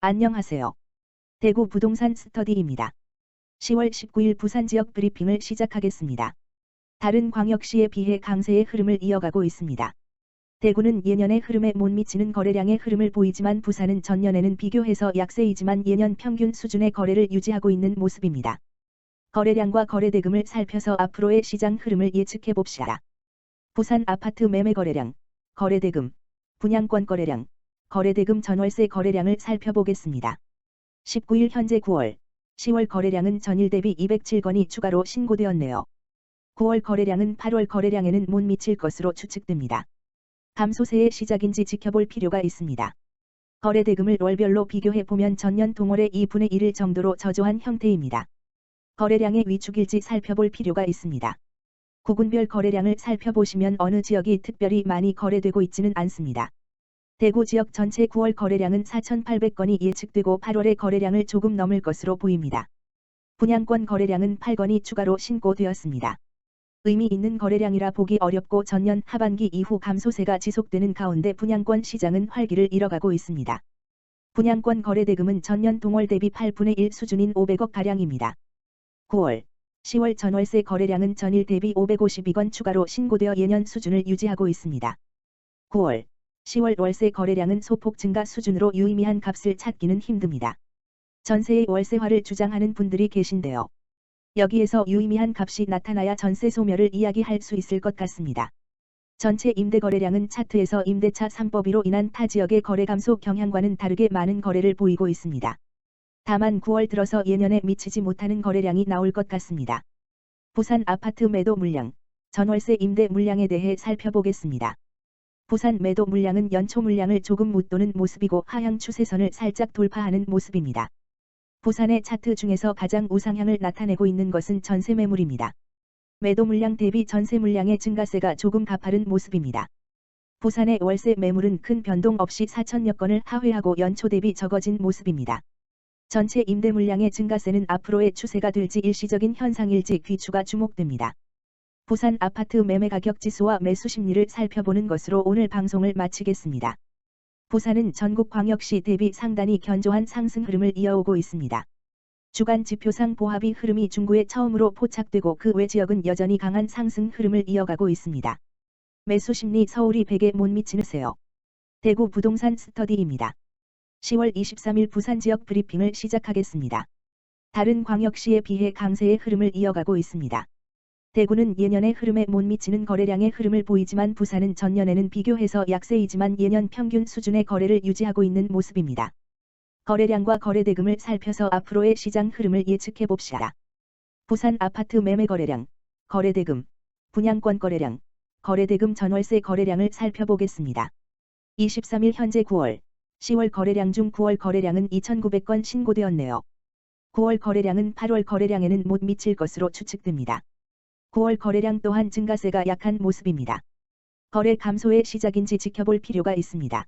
안녕하세요. 대구 부동산 스터디입니다. 10월 19일 부산 지역 브리핑을 시작하겠습니다. 다른 광역시에 비해 강세의 흐름을 이어가고 있습니다. 대구는 예년의 흐름에 못 미치는 거래량의 흐름을 보이지만 부산은 전년에는 비교해서 약세이지만 예년 평균 수준의 거래를 유지하고 있는 모습입니다. 거래량과 거래대금을 살펴서 앞으로의 시장 흐름을 예측해 봅시다. 부산 아파트 매매 거래량, 거래대금, 분양권 거래량, 거래대금 전월세 거래량을 살펴보겠습니다. 19일 현재 9월, 10월 거래량은 전일 대비 207건이 추가로 신고되었네요. 9월 거래량은 8월 거래량에는 못 미칠 것으로 추측됩니다. 감소세의 시작인지 지켜볼 필요가 있습니다. 거래대금을 월별로 비교해보면 전년 동월의 2분의 1을 정도로 저조한 형태입니다. 거래량의 위축일지 살펴볼 필요가 있습니다. 구군별 거래량을 살펴보시면 어느 지역이 특별히 많이 거래되고 있지는 않습니다. 대구 지역 전체 9월 거래량은 4,800건이 예측되고 8월의 거래량을 조금 넘을 것으로 보입니다. 분양권 거래량은 8건이 추가로 신고되었습니다. 의미 있는 거래량이라 보기 어렵고 전년 하반기 이후 감소세가 지속되는 가운데 분양권 시장은 활기를 잃어가고 있습니다. 분양권 거래대금은 전년 동월 대비 8분의 1 수준인 500억가량입니다. 9월, 10월 전월세 거래량은 전일 대비 552건 추가로 신고되어 예년 수준을 유지하고 있습니다. 9월, 10월 월세 거래량은 소폭 증가 수준으로 유의미한 값을 찾기는 힘듭니다. 전세의 월세화를 주장하는 분들이 계신데요. 여기에서 유의미한 값이 나타나야 전세 소멸을 이야기할 수 있을 것 같습니다. 전체 임대 거래량은 차트에서 임대차 3법위로 인한 타 지역의 거래 감소 경향과는 다르게 많은 거래를 보이고 있습니다. 다만 9월 들어서 예년에 미치지 못하는 거래량이 나올 것 같습니다. 부산 아파트 매도 물량, 전월세 임대 물량에 대해 살펴보겠습니다. 부산 매도 물량은 연초 물량을 조금 웃도는 모습이고 하향 추세선을 살짝 돌파하는 모습입니다. 부산의 차트 중에서 가장 우상향을 나타내고 있는 것은 전세 매물입니다. 매도 물량 대비 전세 물량의 증가세가 조금 가파른 모습입니다. 부산의 월세 매물은 큰 변동 없이 4천여 건을 하회하고 연초 대비 적어진 모습입니다. 전체 임대 물량의 증가세는 앞으로의 추세가 될지 일시적인 현상일지 귀추가 주목됩니다. 부산 아파트 매매 가격 지수와 매수 심리를 살펴보는 것으로 오늘 방송을 마치겠습니다. 부산은 전국 광역시 대비 상당히 견조한 상승 흐름을 이어오고 있습니다. 주간 지표상 보합이 흐름이 중구에 처음으로 포착되고 그 외 지역은 여전히 강한 상승 흐름을 이어가고 있습니다. 매수 심리 서울이 100에 못 미치는세요. 대구 부동산 스터디입니다. 10월 23일 부산 지역 브리핑을 시작하겠습니다. 다른 광역시에 비해 강세의 흐름을 이어가고 있습니다. 대구는 예년의 흐름에 못 미치는 거래량의 흐름을 보이지만 부산은 전년에는 비교해서 약세이지만 예년 평균 수준의 거래를 유지하고 있는 모습입니다. 거래량과 거래대금을 살펴서 앞으로의 시장 흐름을 예측해 봅시다. 부산 아파트 매매 거래량, 거래대금, 분양권 거래량, 거래대금 전월세 거래량을 살펴보겠습니다. 23일 현재 9월, 10월 거래량 중 9월 거래량은 2,900건 신고되었네요. 9월 거래량은 8월 거래량에는 못 미칠 것으로 추측됩니다. 9월 거래량 또한 증가세가 약한 모습입니다. 거래 감소의 시작인지 지켜볼 필요가 있습니다.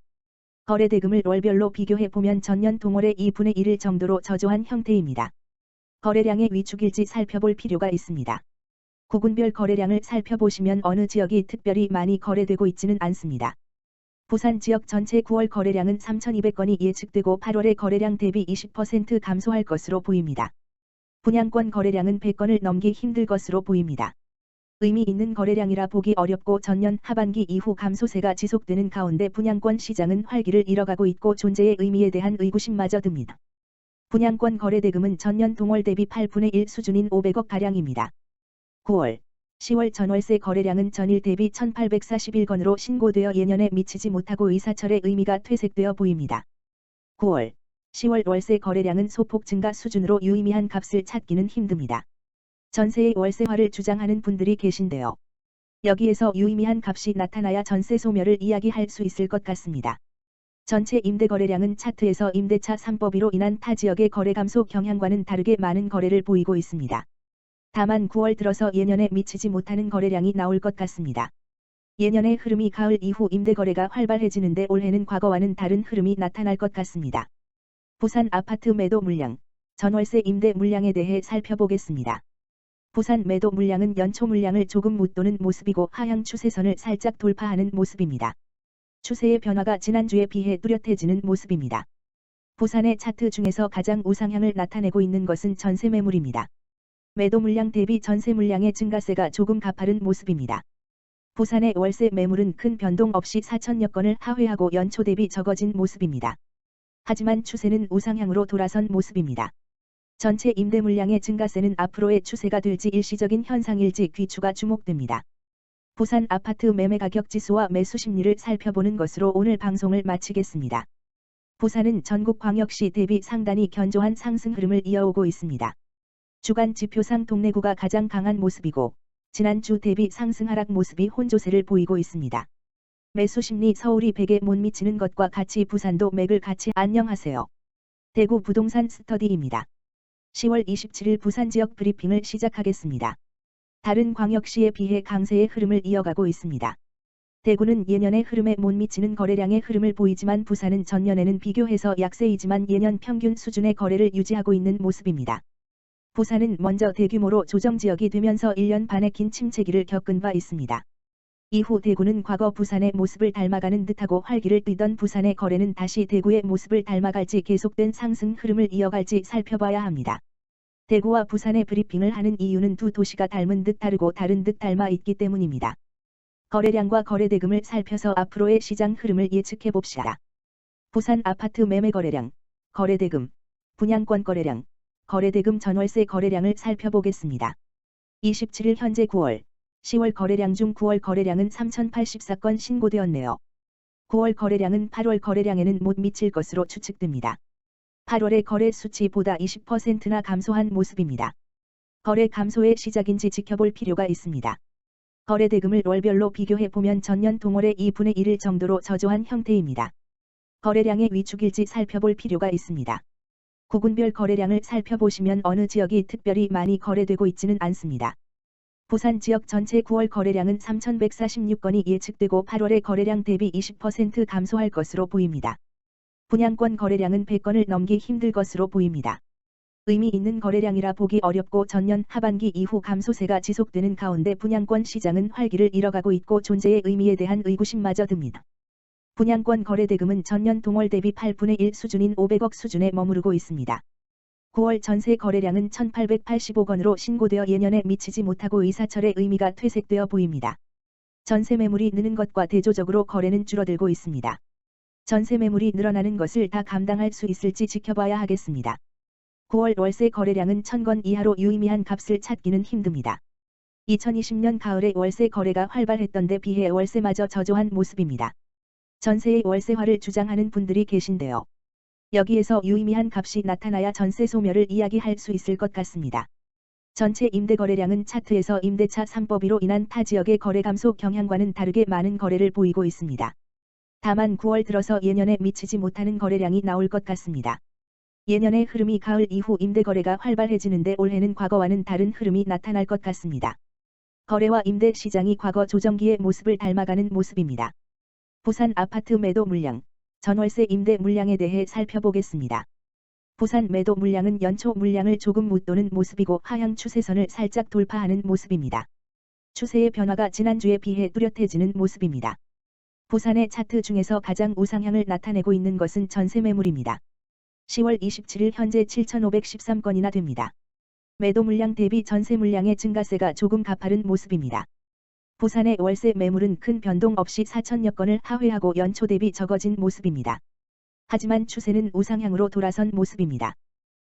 거래대금을 월별로 비교해보면 전년 동월의 2분의 1을 정도로 저조한 형태입니다. 거래량의 위축일지 살펴볼 필요가 있습니다. 구군별 거래량을 살펴보시면 어느 지역이 특별히 많이 거래되고 있지는 않습니다. 부산 지역 전체 9월 거래량은 3,200건이 예측되고 8월의 거래량 대비 20% 감소할 것으로 보입니다. 분양권 거래량은 100건을 넘기 힘들 것으로 보입니다. 의미 있는 거래량이라 보기 어렵고 전년 하반기 이후 감소세가 지속되는 가운데 분양권 시장은 활기를 잃어가고 있고 존재의 의미에 대한 의구심마저 듭니다. 분양권 거래대금은 전년 동월 대비 8분의 1 수준인 500억가량입니다. 9월, 10월 전월세 거래량은 전일 대비 1,841건으로 신고되어 예년에 미치지 못하고 의사철의 의미가 퇴색되어 보입니다. 9월, 10월 월세 거래량은 소폭 증가 수준으로 유의미한 값을 찾기는 힘듭니다. 전세의 월세화를 주장하는 분들이 계신데요. 여기에서 유의미한 값이 나타나야 전세 소멸을 이야기할 수 있을 것 같습니다. 전체 임대 거래량은 차트에서 임대차 3법위로 인한 타 지역의 거래 감소 경향과는 다르게 많은 거래를 보이고 있습니다. 다만 9월 들어서 예년에 미치지 못하는 거래량이 나올 것 같습니다. 예년의 흐름이 가을 이후 임대 거래가 활발해지는데 올해는 과거와는 다른 흐름이 나타날 것 같습니다. 부산 아파트 매도 물량, 전월세 임대 물량에 대해 살펴보겠습니다. 부산 매도 물량은 연초 물량을 조금 웃도는 모습이고 하향 추세선을 살짝 돌파하는 모습입니다. 추세의 변화가 지난주에 비해 뚜렷해지는 모습입니다. 부산의 차트 중에서 가장 우상향을 나타내고 있는 것은 전세 매물입니다. 매도 물량 대비 전세 물량의 증가세가 조금 가파른 모습입니다. 부산의 월세 매물은 큰 변동 없이 4천여 건을 하회하고 연초 대비 적어진 모습입니다. 하지만 추세는 우상향으로 돌아선 모습입니다. 전체 임대 물량의 증가세는 앞으로의 추세가 될지 일시적인 현상일지 귀추가 주목됩니다. 부산 아파트 매매 가격 지수와 매수 심리를 살펴보는 것으로 오늘 방송을 마치겠습니다. 부산은 전국 광역시 대비 상단히 견조한 상승 흐름을 이어오고 있습니다. 주간 지표상 동래구가 가장 강한 모습이고 지난주 대비 상승 하락 모습이 혼조세를 보이고 있습니다. 매수 심리 서울이 100에 못 미치는 것과 같이 부산도 맥을 같이 안녕하세요. 대구 부동산 스터디입니다. 10월 27일 부산 지역 브리핑을 시작하겠습니다. 다른 광역시에 비해 강세의 흐름을 이어가고 있습니다. 대구는 예년의 흐름에 못 미치는 거래량의 흐름을 보이지만 부산은 전년에는 비교해서 약세이지만 예년 평균 수준의 거래를 유지하고 있는 모습입니다. 부산은 먼저 대규모로 조정지역이 되면서 1년 반의 긴 침체기를 겪은 바 있습니다. 이후 대구는 과거 부산의 모습을 닮아가는 듯하고 활기를 띠던 부산의 거래는 다시 대구의 모습을 닮아갈지 계속된 상승 흐름을 이어갈지 살펴봐야 합니다. 대구와 부산의 브리핑을 하는 이유는 두 도시가 닮은 듯 다르고 다른 듯 닮아 있기 때문입니다. 거래량과 거래대금을 살펴서 앞으로의 시장 흐름을 예측해 봅시다. 부산 아파트 매매 거래량, 거래대금, 분양권 거래량, 거래대금 전월세 거래량을 살펴보겠습니다. 27일 현재 9월, 10월 거래량 중 9월 거래량은 3,084건 신고되었네요. 9월 거래량은 8월 거래량에는 못 미칠 것으로 추측됩니다. 8월의 거래 수치보다 20%나 감소한 모습입니다. 거래 감소의 시작인지 지켜볼 필요가 있습니다. 거래대금을 월별로 비교해보면 전년 동월의 2분의 1을 정도로 저조한 형태입니다. 거래량의 위축일지 살펴볼 필요가 있습니다. 구군별 거래량을 살펴보시면 어느 지역이 특별히 많이 거래되고 있지는 않습니다. 부산 지역 전체 9월 거래량은 3,146건이 예측되고 8월의 거래량 대비 20% 감소할 것으로 보입니다. 분양권 거래량은 100건을 넘기 힘들 것으로 보입니다. 의미 있는 거래량이라 보기 어렵고 전년 하반기 이후 감소세가 지속되는 가운데 분양권 시장은 활기를 잃어가고 있고 존재의 의미에 대한 의구심마저 듭니다. 분양권 거래대금은 전년 동월 대비 8분의 1 수준인 500억 수준에 머무르고 있습니다. 9월 전세 거래량은 1,885건으로 신고되어 예년에 미치지 못하고 의사철의 의미가 퇴색되어 보입니다. 전세 매물이 느는 것과 대조적으로 거래는 줄어들고 있습니다. 전세 매물이 늘어나는 것을 다 감당할 수 있을지 지켜봐야 하겠습니다. 9월 월세 거래량은 1,000건 이하로 유의미한 값을 찾기는 힘듭니다. 2020년 가을에 월세 거래가 활발했던 데 비해 월세마저 저조한 모습입니다. 전세의 월세화를 주장하는 분들이 계신데요. 여기에서 유의미한 값이 나타나야 전세 소멸을 이야기할 수 있을 것 같습니다. 전체 임대 거래량은 차트에서 임대차 3법위로 인한 타 지역의 거래 감소 경향과는 다르게 많은 거래를 보이고 있습니다. 다만 9월 들어서 예년에 미치지 못하는 거래량이 나올 것 같습니다. 예년의 흐름이 가을 이후 임대 거래가 활발해지는데 올해는 과거와는 다른 흐름이 나타날 것 같습니다. 거래와 임대 시장이 과거 조정기의 모습을 닮아가는 모습입니다. 부산 아파트 매도 물량, 전월세 임대 물량에 대해 살펴보겠습니다. 부산 매도 물량은 연초 물량을 조금 웃도는 모습이고 하향 추세선을 살짝 돌파하는 모습입니다. 추세의 변화가 지난주에 비해 뚜렷해지는 모습입니다. 부산의 차트 중에서 가장 우상향을 나타내고 있는 것은 전세 매물입니다. 10월 27일 현재 7,513건이나 됩니다. 매도 물량 대비 전세 물량의 증가세가 조금 가파른 모습입니다. 부산의 월세 매물은 큰 변동 없이 4천여 건을 하회하고 연초 대비 적어진 모습입니다. 하지만 추세는 우상향으로 돌아선 모습입니다.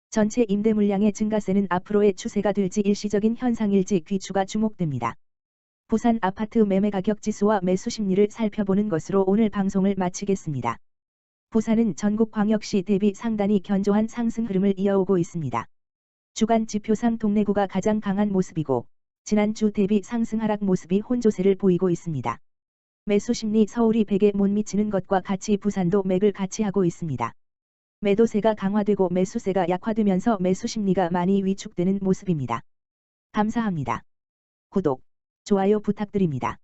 전체 임대 물량의 증가세는 앞으로의 추세가 될지 일시적인 현상일지 귀추가 주목됩니다. 부산 아파트 매매 가격 지수와 매수 심리를 살펴보는 것으로 오늘 방송을 마치겠습니다. 부산은 전국 광역시 대비 상단히 견조한 상승 흐름을 이어오고 있습니다. 주간 지표상 동래구가 가장 강한 모습이고 지난주 대비 상승 하락 모습이 혼조세를 보이고 있습니다. 매수 심리 서울이 100에 못 미치는 것과 같이 부산도 맥을 같이 하고 있습니다. 매도세가 강화되고 매수세가 약화되면서 매수 심리가 많이 위축되는 모습입니다. 감사합니다. 구독, 좋아요 부탁드립니다.